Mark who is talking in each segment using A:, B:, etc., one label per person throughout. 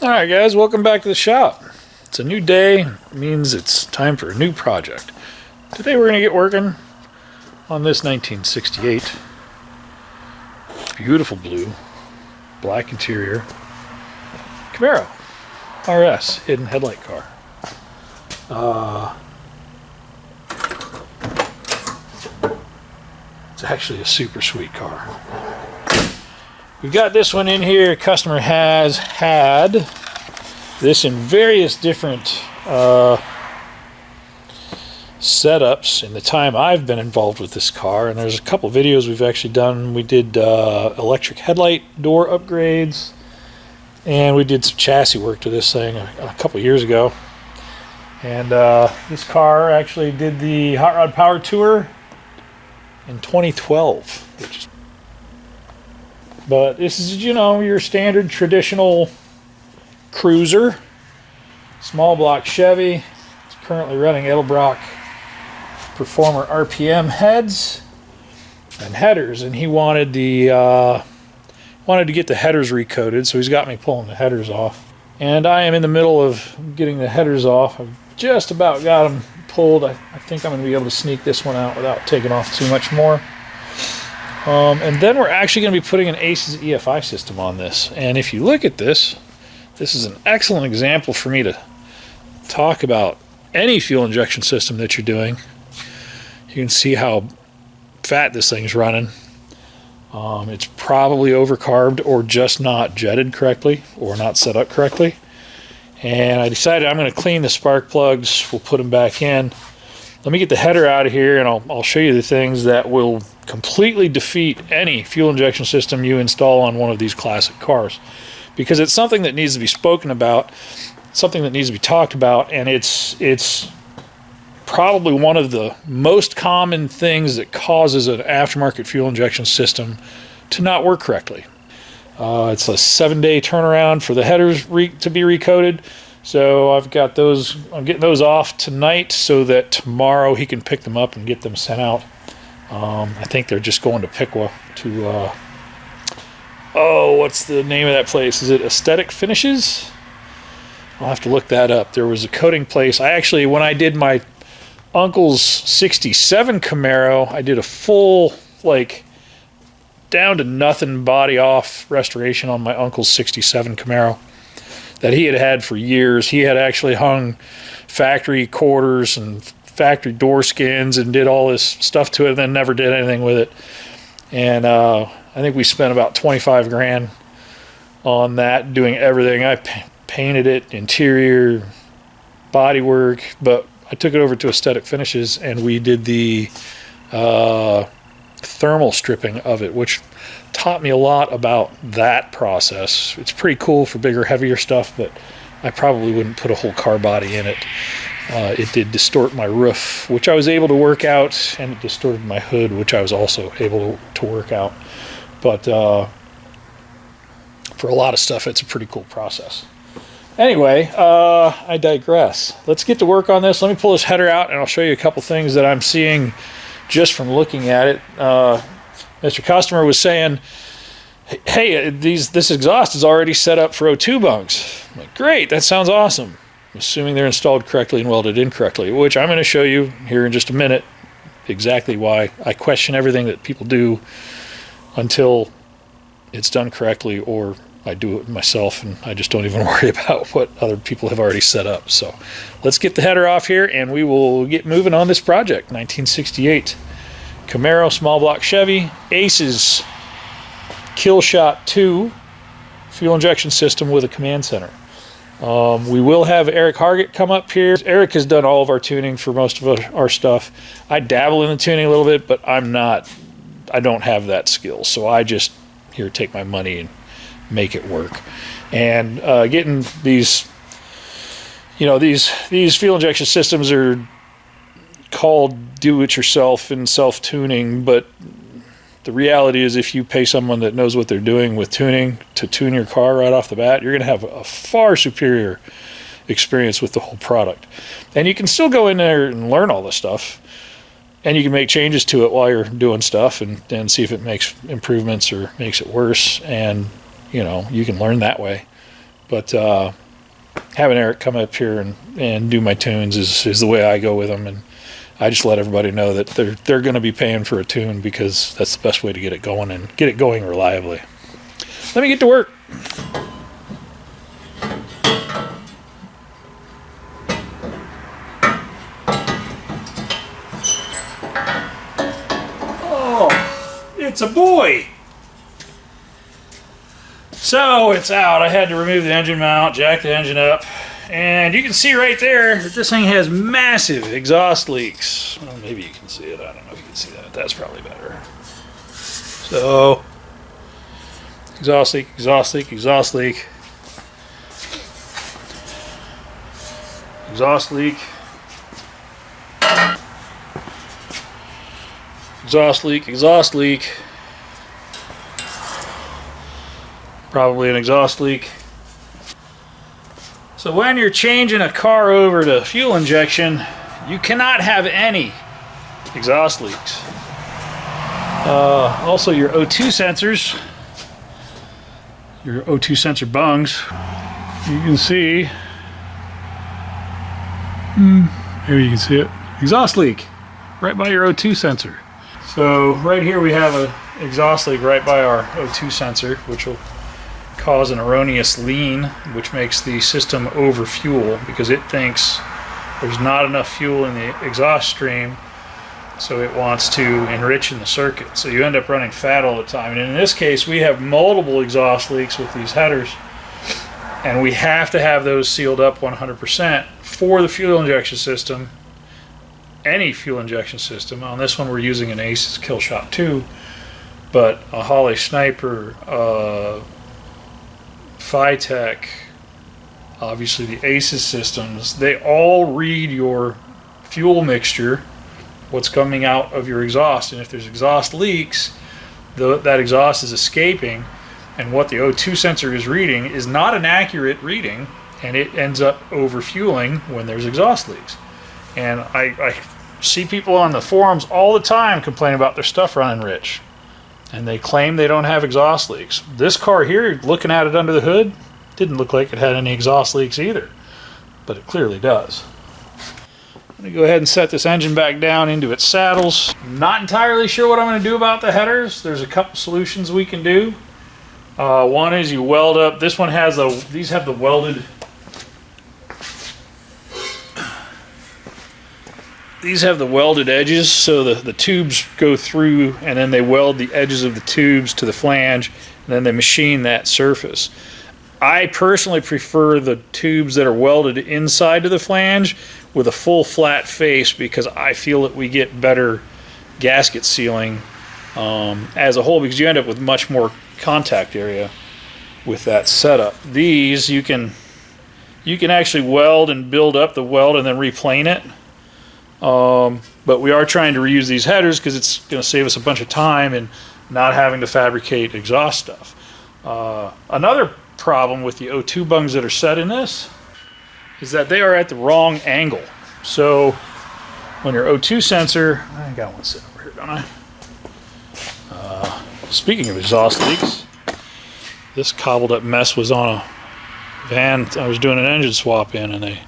A: Alright guys, welcome back to the shop. It's a new day, it means it's time for a new project. Today we're going to get working on this 1968 beautiful blue, black interior Camaro RS hidden headlight car. It's actually a super sweet car. We've got this one in here. Customer has had this in various different setups in the time I've been involved with this car, and there's a couple videos we've actually done. We did electric headlight door upgrades, and we did some chassis work to this thing a couple years ago. And this car actually did the Hot Rod Power Tour in 2012, which is, but this is, you know, your standard traditional cruiser, small block Chevy. It's currently running Edelbrock Performer RPM heads and headers, and he wanted to get the headers recoated, so he's got me pulling the headers off. And I am in the middle of getting the headers off. I've just about got them pulled. I think I'm going to be able to sneak this one out without taking off too much more. And then we're actually going to be putting an ACES EFI system on this. And if you look at this, this is an excellent example for me to talk about any fuel injection system that you're doing. You can see how fat this thing's running. It's probably overcarbed or just not jetted correctly or not set up correctly. And I decided I'm going to clean the spark plugs. We'll put them back in. Let me get the header out of here, and I'll show you the things that will completely defeat any fuel injection system you install on one of these classic cars, because it's something that needs to be spoken about, something that needs to be talked about, and it's probably one of the most common things that causes an aftermarket fuel injection system to not work correctly. It's a 7-day turnaround for the headers to be recoated. So I've got those, I'm getting those off tonight so that tomorrow he can pick them up and get them sent out. I think they're just going to Piqua to, what's the name of that place? Is it Aesthetic Finishes? I'll have to look that up. There was a coating place. I actually, when I did my uncle's 67 Camaro, I did a full, like, down to nothing body off restoration on my uncle's 67 Camaro that he had had for years. He had actually hung factory quarters and factory door skins and did all this stuff to it and then never did anything with it. And I think we spent about 25 grand on that, doing everything. I painted it, interior, body work, but I took it over to Aesthetic Finishes and we did the thermal stripping of it, which taught me a lot about that process. It's pretty cool for bigger, heavier stuff, but I probably wouldn't put a whole car body in it. It did distort my roof, which I was able to work out, and it distorted my hood, which I was also able to work out. But for a lot of stuff, it's a pretty cool process. Anyway, I digress. Let's get to work on this. Let me pull this header out, and I'll show you a couple things that I'm seeing just from looking at it. Mr. Customer was saying, hey, this exhaust is already set up for O2 bunks. I'm like, great, that sounds awesome. I'm assuming they're installed correctly and welded in correctly, which I'm going to show you here in just a minute exactly why I question everything that people do until it's done correctly, or I do it myself and I just don't even worry about what other people have already set up. So let's get the header off here and we will get moving on this project. 1968 Camaro small block Chevy ACES Killshot 2 fuel injection system with a command center. We will have Eric Hargett come up here. Eric has done all of our tuning for most of our stuff. I dabble in the tuning a little bit, but I don't have that skill. So I just here take my money and make it work. And getting these, you know, these fuel injection systems are called do-it-yourself and self-tuning, but the reality is if you pay someone that knows what they're doing with tuning to tune your car right off the bat, you're going to have a far superior experience with the whole product. And you can still go in there and learn all this stuff, and you can make changes to it while you're doing stuff and see if it makes improvements or makes it worse, and you know, you can learn that way. But having Eric come up here and do my tunes is the way I go with them, and I just let everybody know that they're going to be paying for a tune because that's the best way to get it going and get it going reliably. Let me get to work. Oh, it's a boy. So it's out. I had to remove the engine mount, jack the engine up, and you can see right there that this thing has massive exhaust leaks. Well, maybe you can see it. I don't know if you can see that. That's probably better. So, exhaust leak, exhaust leak, exhaust leak, exhaust leak, exhaust leak, exhaust leak. Probably an exhaust leak. So when you're changing a car over to fuel injection, you cannot have any exhaust leaks. Also your O2 sensors, your O2 sensor bungs, you can see, maybe you can see it, exhaust leak right by your O2 sensor. So right here we have an exhaust leak right by our O2 sensor, which will cause an erroneous lean, which makes the system overfuel because it thinks there's not enough fuel in the exhaust stream, so it wants to enrich in the circuit. So you end up running fat all the time. And in this case, we have multiple exhaust leaks with these headers, and we have to have those sealed up 100% for the fuel injection system, any fuel injection system. On this one, we're using an ACES Killshot 2, but a Holley Sniper, Phytech, obviously the ACES systems, they all read your fuel mixture, what's coming out of your exhaust, and if there's exhaust leaks, that exhaust is escaping, and what the O2 sensor is reading is not an accurate reading, and it ends up overfueling when there's exhaust leaks. And I see people on the forums all the time complain about their stuff running rich, and they claim they don't have exhaust leaks. This car here, looking at it under the hood, didn't look like it had any exhaust leaks either, but it clearly does. I'm going to go ahead and set this engine back down into its saddles. Not entirely sure what I'm going to do about the headers. There's a couple solutions we can do. One is you weld up. This one has these have the welded. These have the welded edges, so the tubes go through, and then they weld the edges of the tubes to the flange, and then they machine that surface. I personally prefer the tubes that are welded inside to the flange with a full flat face because I feel that we get better gasket sealing as a whole, because you end up with much more contact area with that setup. These you can actually weld and build up the weld and then replane it. But we are trying to reuse these headers because it's going to save us a bunch of time and not having to fabricate exhaust stuff. Another problem with the O2 bungs that are set in this is that they are at the wrong angle. So when your O2 sensor, I got one set over here, don't I? Speaking of exhaust leaks, this cobbled up mess was on a van I was doing an engine swap in, and they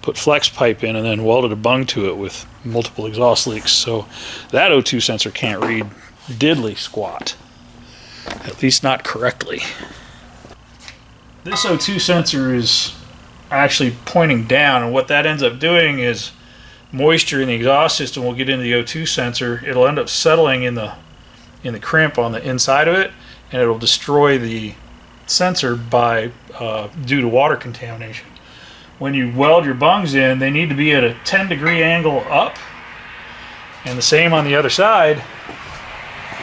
A: put flex pipe in and then welded a bung to it with multiple exhaust leaks. So that O2 sensor can't read diddly squat, at least not correctly. This O2 sensor is actually pointing down, and what that ends up doing is moisture in the exhaust system will get into the O2 sensor. It'll end up settling in the crimp on the inside of it, and it'll destroy the sensor due to water contamination. When you weld your bungs in, they need to be at a 10-degree angle up, and the same on the other side.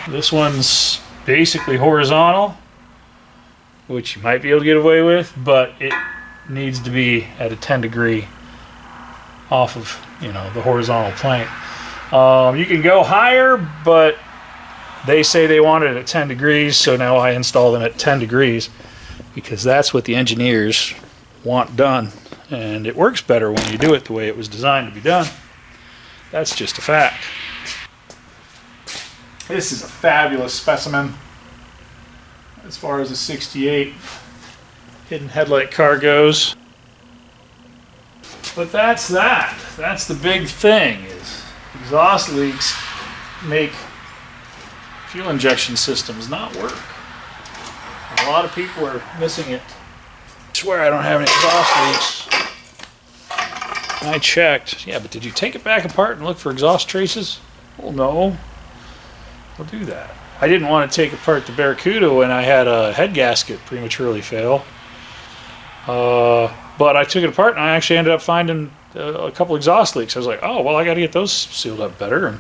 A: This one's basically horizontal, which you might be able to get away with, but it needs to be at a 10-degree off of, the horizontal plane. You can go higher, but they say they want it at 10 degrees, so now I install them at 10 degrees because that's what the engineers want done. And it works better when you do it the way it was designed to be done. That's just a fact. This is a fabulous specimen as far as a 68. hidden headlight cargoes. But that's that. That's the big thing, is exhaust leaks make fuel injection systems not work. And a lot of people are missing it. I swear I don't have any exhaust leaks. I checked. Yeah, but did you take it back apart and look for exhaust traces? Well, no. I'll do that. I didn't want to take apart the Barracuda when I had a head gasket prematurely fail. But I took it apart and I actually ended up finding a couple exhaust leaks. I was like, oh, well, I got to get those sealed up better. And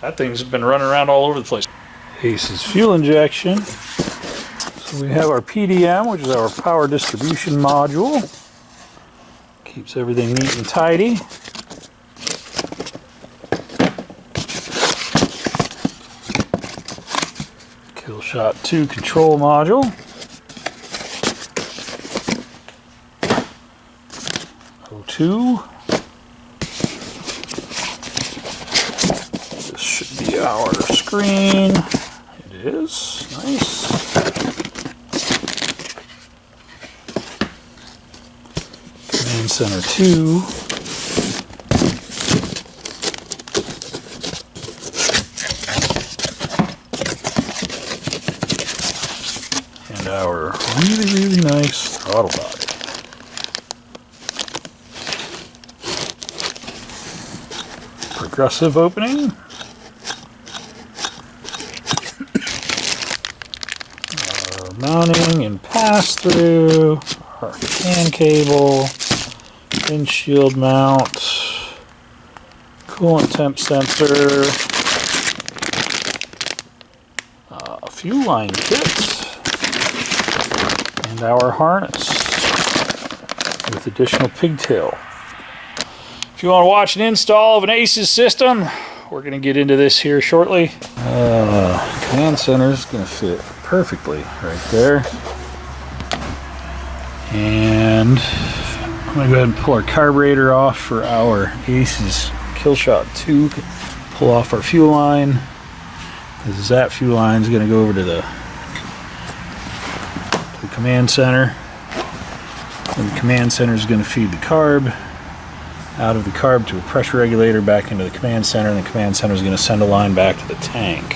A: that thing's been running around all over the place. ACES fuel injection. So we have our PDM, which is our power distribution module. Keeps everything neat and tidy. Killshot 2 control module. O2. This should be our screen. It is. Nice. Command Center 2. And our really nice throttle body. Progressive opening. Our mounting and pass through. Our fan cable. Windshield mount. Coolant temp sensor. Fuel line kit. And our harness with additional pigtail. If you want to watch an install of an ACES system, we're going to get into this here shortly. Command center is going to fit perfectly right there. And I'm going to go ahead and pull our carburetor off for our ACES Killshot 2. Pull off our fuel line. Because that fuel line is going to go over to the command center. And the command center is going to feed the carb out of the carb to a pressure regulator back into the command center, and the command center is going to send a line back to the tank.